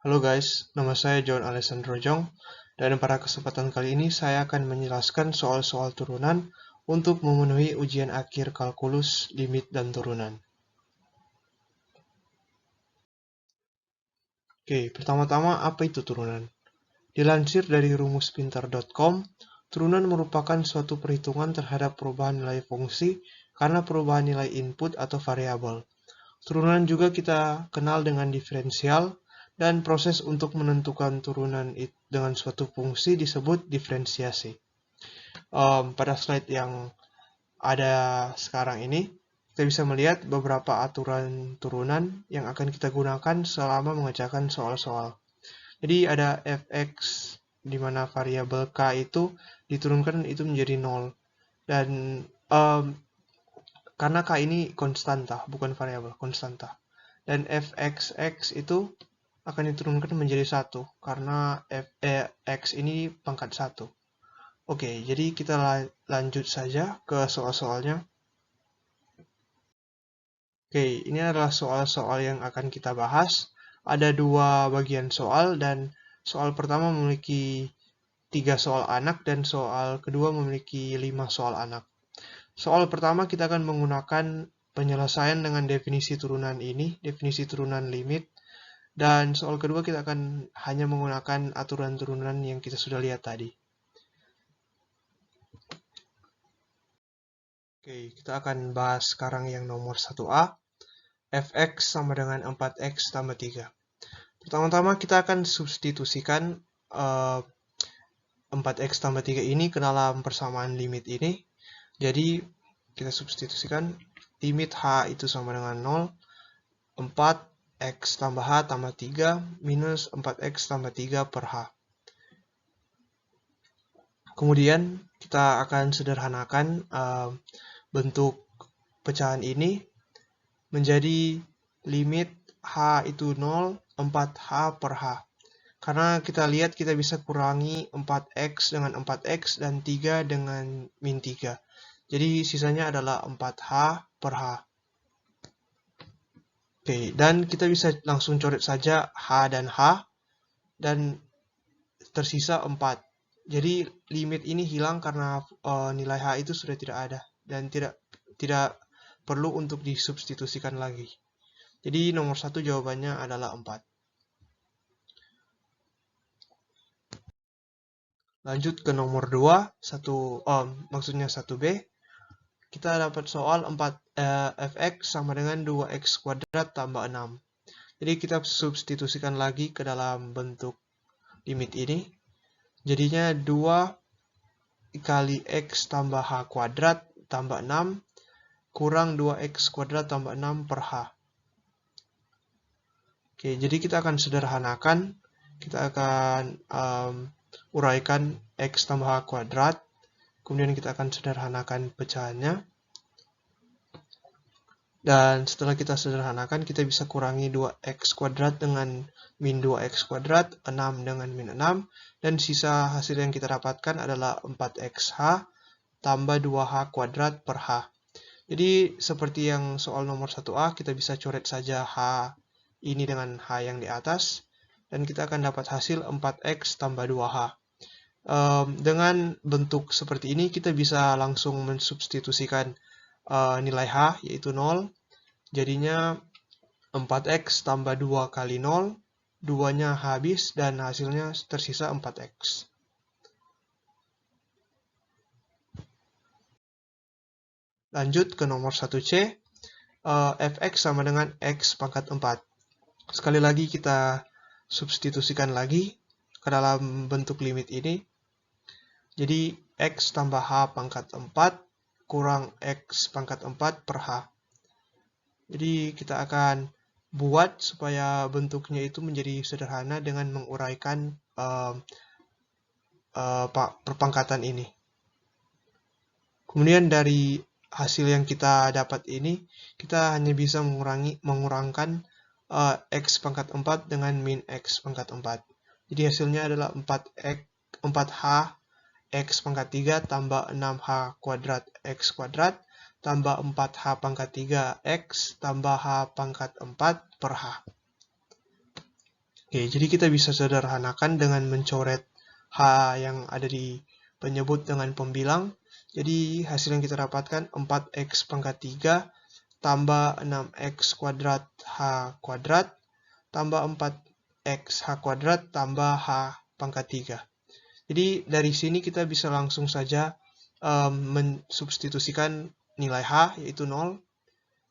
Halo guys, nama saya John Alessandro Jong, dan pada kesempatan kali ini saya akan menjelaskan soal-soal turunan untuk memenuhi ujian akhir kalkulus, limit, dan turunan. Oke, pertama-tama apa itu turunan? Dilansir dari rumuspintar.com, turunan merupakan suatu perhitungan terhadap perubahan nilai fungsi karena perubahan nilai input atau variabel. Turunan juga kita kenal dengan diferensial, dan proses untuk menentukan turunan dengan suatu fungsi disebut diferensiasi. Pada slide yang ada sekarang ini, kita bisa melihat beberapa aturan turunan yang akan kita gunakan selama mengerjakan soal-soal. Jadi ada fx, di mana variabel k itu diturunkan itu menjadi 0. Dan karena k ini konstanta, bukan variabel, konstanta. Dan fxx itu akan diturunkan menjadi 1, karena x ini pangkat 1. Oke, jadi kita lanjut saja ke soal-soalnya. Oke, ini adalah soal-soal yang akan kita bahas. Ada 2 bagian soal, dan soal pertama memiliki 3 soal anak, dan soal kedua memiliki 5 soal anak. Soal pertama kita akan menggunakan penyelesaian dengan definisi turunan ini, definisi turunan limit. Dan soal kedua kita akan hanya menggunakan aturan turunan yang kita sudah lihat tadi. Oke, kita akan bahas sekarang yang nomor 1A. Fx sama dengan 4x tambah 3. Pertama-tama kita akan substitusikan 4x tambah 3 ini ke dalam persamaan limit ini. Jadi kita substitusikan limit h itu sama dengan 0, 4x tambah h tambah 3 minus 4x tambah 3 per h. Kemudian kita akan sederhanakan bentuk pecahan ini menjadi limit h itu 0, 4h per h. Karena kita lihat kita bisa kurangi 4x dengan 4x dan 3 dengan min 3. Jadi sisanya adalah 4h per h. Oke, dan kita bisa langsung coret saja h dan h, dan tersisa 4. Jadi limit ini hilang karena nilai h itu sudah tidak ada, dan tidak perlu untuk disubstitusikan lagi. Jadi nomor 1 jawabannya adalah 4. Lanjut ke nomor 2, maksudnya 1B. Kita dapat soal fx sama dengan 2x kuadrat tambah 6. Jadi kita substitusikan lagi ke dalam bentuk limit ini. Jadinya 2 kali x tambah h kuadrat tambah 6 kurang 2x kuadrat tambah 6 per h. Oke, jadi kita akan sederhanakan. Kita akan uraikan x tambah h kuadrat. Kemudian kita akan sederhanakan pecahannya. Dan setelah kita sederhanakan, kita bisa kurangi 2x kuadrat dengan min 2x kuadrat, 6 dengan min 6, dan sisa hasil yang kita dapatkan adalah 4xh tambah 2h kuadrat per h. Jadi seperti yang soal nomor 1A, kita bisa coret saja h ini dengan h yang di atas, dan kita akan dapat hasil 4x tambah 2h. Dengan bentuk seperti ini, kita bisa langsung mensubstitusikan nilai h, yaitu 0. Jadinya 4x tambah 2 kali 0, 2-nya habis, dan hasilnya tersisa 4x. Lanjut ke nomor 1C, fx sama dengan x pangkat 4. Sekali lagi kita substitusikan lagi ke dalam bentuk limit ini. Jadi x tambah h pangkat 4 kurang x pangkat 4 per h. Jadi kita akan buat supaya bentuknya itu menjadi sederhana dengan menguraikan perpangkatan ini. Kemudian dari hasil yang kita dapat ini, kita hanya bisa mengurangkan x pangkat 4 dengan min x pangkat 4. Jadi hasilnya adalah 4h x pangkat 3 tambah 6h kuadrat x kuadrat tambah 4h pangkat 3x tambah h pangkat 4 per h. Oke, jadi kita bisa sederhanakan dengan mencoret H yang ada di penyebut dengan pembilang. Jadi hasil yang kita dapatkan 4x pangkat 3 tambah 6x kuadrat H kuadrat tambah 4x H kuadrat tambah H pangkat 3. Jadi dari sini kita bisa langsung saja mensubstitusikan nilai H yaitu 0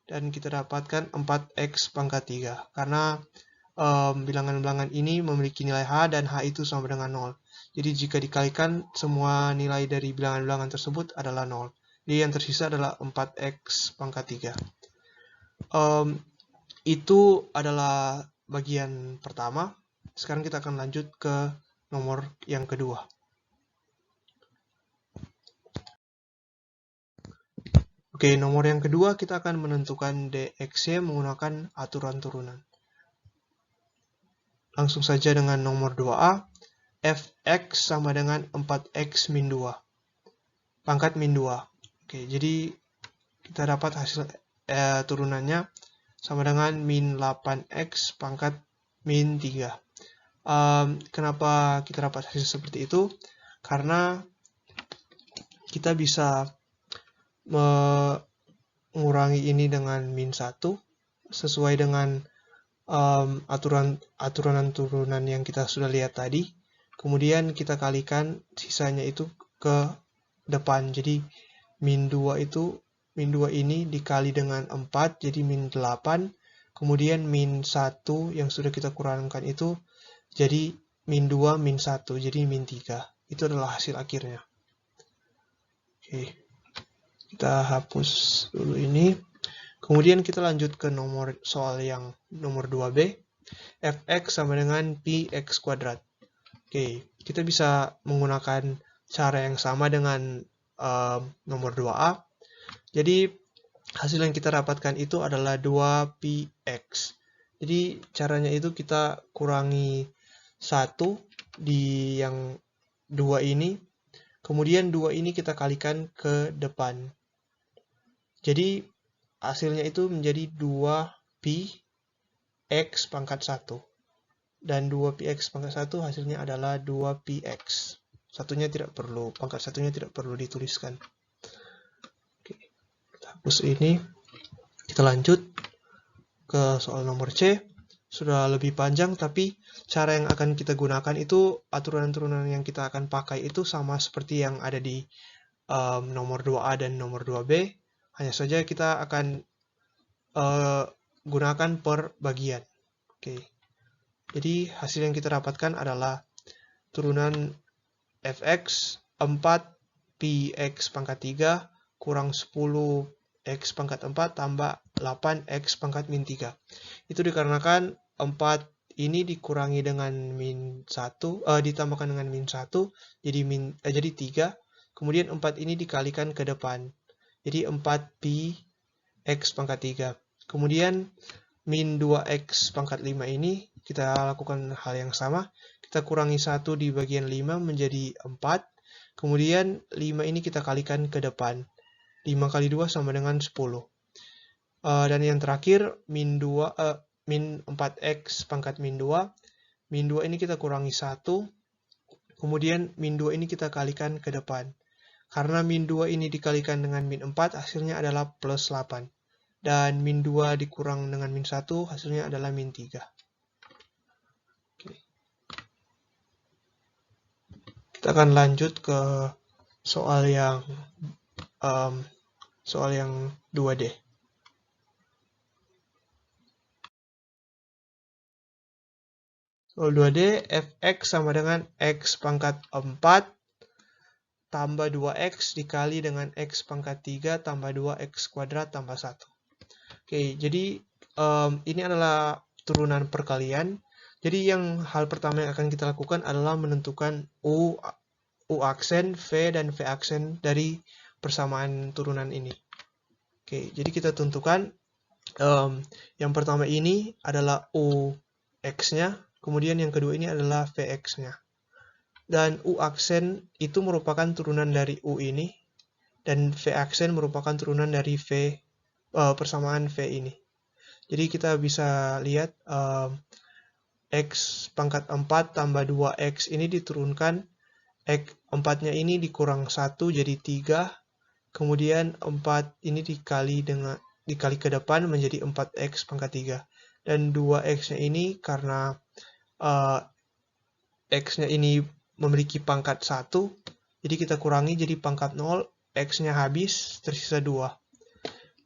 dan kita dapatkan 4x pangkat 3 karena bilangan-bilangan ini memiliki nilai H dan H itu sama dengan 0. Jadi jika dikalikan semua nilai dari bilangan-bilangan tersebut adalah 0. Jadi yang tersisa adalah 4x pangkat 3. Itu adalah bagian pertama. Sekarang kita akan lanjut ke nomor yang kedua. Oke, nomor yang kedua kita akan menentukan dxy menggunakan aturan turunan. Langsung saja dengan nomor 2a, fx sama dengan 4x min 2. Pangkat min 2. Oke, jadi kita dapat hasil turunannya sama dengan min 8x pangkat min 3. Kenapa kita dapat hasil seperti itu? Karena kita bisa mengurangi ini dengan min 1 sesuai dengan aturan-turunan yang kita sudah lihat tadi. Kemudian kita kalikan sisanya itu ke depan. Jadi min 2 ini dikali dengan 4 jadi min 8. Kemudian min 1 yang sudah kita kurangkan itu jadi min 2 min 1 jadi min 3. Itu adalah hasil akhirnya. Oke. Kita hapus dulu ini. Kemudian kita lanjut ke soal yang nomor 2b. Fx sama dengan px kuadrat. Oke, kita bisa menggunakan cara yang sama dengan nomor 2a. Jadi hasil yang kita dapatkan itu adalah 2px. Jadi caranya itu kita kurangi 1 di yang 2 ini. Kemudian 2 ini kita kalikan ke depan. Jadi hasilnya itu menjadi 2px pangkat 1. Dan 2px pangkat 1 hasilnya adalah 2px. Pangkat satunya tidak perlu dituliskan. Oke, kita hapus ini. Kita lanjut ke soal nomor C. Sudah lebih panjang, tapi cara yang akan kita gunakan itu, aturan-turunan yang kita akan pakai itu sama seperti yang ada di nomor 2A dan nomor 2B. Hanya saja kita akan gunakan per bagian. Oke. Jadi hasil yang kita dapatkan adalah turunan fx 4px pangkat 3 kurang 10x pangkat 4 tambah 8x pangkat min 3. Itu dikarenakan 4 ini dikurangi dengan min 1, ditambahkan dengan min 1, jadi 3. Kemudian 4 ini dikalikan ke depan. Jadi 4px pangkat 3. Kemudian min 2x pangkat 5 ini kita lakukan hal yang sama. Kita kurangi 1 di bagian 5 menjadi 4. Kemudian 5 ini kita kalikan ke depan. 5 kali 2 sama dengan 10. Dan yang terakhir min 4x pangkat min 2. Min 2 ini kita kurangi 1. Kemudian min 2 ini kita kalikan ke depan. Karena min 2 ini dikalikan dengan min 4, hasilnya adalah plus 8. Dan min 2 dikurang dengan min 1, hasilnya adalah min 3. Oke. Kita akan lanjut ke soal yang 2D. Soal 2D, fx sama dengan x pangkat 4 tambah 2x dikali dengan x pangkat 3 tambah 2x kuadrat tambah 1. Oke, jadi ini adalah turunan perkalian. Jadi hal pertama yang akan kita lakukan adalah menentukan U aksen, V, dan V aksen dari persamaan turunan ini. Oke, jadi kita tentukan yang pertama ini adalah U X-nya, kemudian yang kedua ini adalah Vx-nya. Dan U aksen itu merupakan turunan dari U ini, dan V aksen merupakan turunan dari persamaan V ini. Jadi kita bisa lihat X pangkat 4 tambah 2X ini diturunkan, 4-nya ini dikurang 1 jadi 3, kemudian 4 ini dikali ke depan menjadi 4X pangkat 3. Dan 2X-nya ini karena X-nya ini memiliki pangkat 1, jadi kita kurangi jadi pangkat 0, X-nya habis, tersisa 2.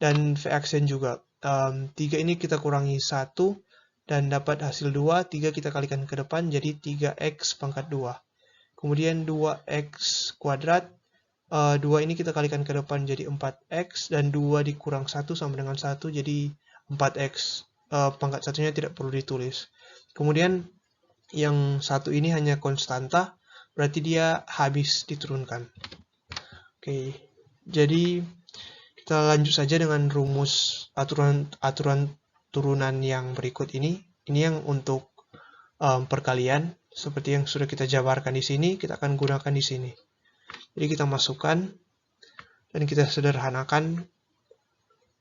Dan V-aksen juga. 3 ini kita kurangi 1, dan dapat hasil 2, 3 kita kalikan ke depan, jadi 3X pangkat 2. Kemudian 2X kuadrat, 2 ini kita kalikan ke depan jadi 4X, dan 2 dikurang 1 sama dengan 1, jadi 4X. Pangkat satunya tidak perlu ditulis. Kemudian yang satu ini hanya konstanta, berarti dia habis diturunkan. Oke, jadi kita lanjut saja dengan rumus aturan turunan yang berikut ini. Ini yang untuk perkalian, seperti yang sudah kita jabarkan di sini, kita akan gunakan di sini. Jadi kita masukkan dan kita sederhanakan,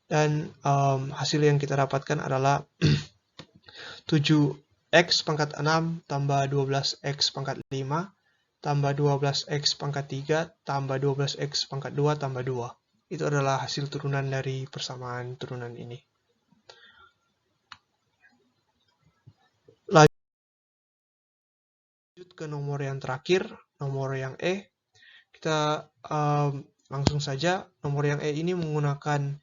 dan hasil yang kita dapatkan adalah 7X pangkat 6 tambah 12X pangkat 5 tambah 12X pangkat 3 tambah 12X pangkat 2 tambah 2. Itu adalah hasil turunan dari persamaan turunan ini. Lanjut ke nomor yang terakhir, nomor yang E. Kita langsung saja, nomor yang E ini menggunakan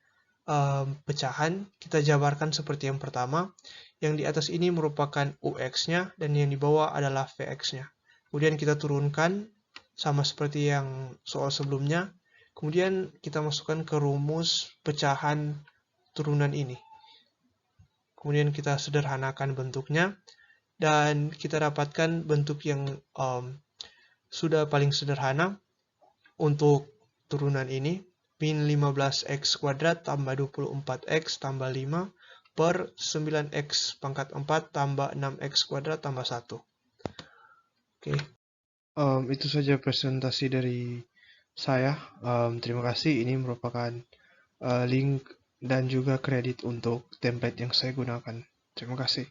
pecahan. Kita jabarkan seperti yang pertama. Yang di atas ini merupakan UX-nya, dan yang di bawah adalah VX-nya. Kemudian kita turunkan, sama seperti yang soal sebelumnya. Kemudian kita masukkan ke rumus pecahan turunan ini. Kemudian kita sederhanakan bentuknya, dan kita dapatkan bentuk yang sudah paling sederhana untuk turunan ini. Min 15X kuadrat tambah 24X tambah 5 per 9X pangkat 4 tambah 6X kuadrat tambah 1. Oke. Itu saja presentasi dari saya. Terima kasih. Ini merupakan link dan juga kredit untuk template yang saya gunakan. Terima kasih.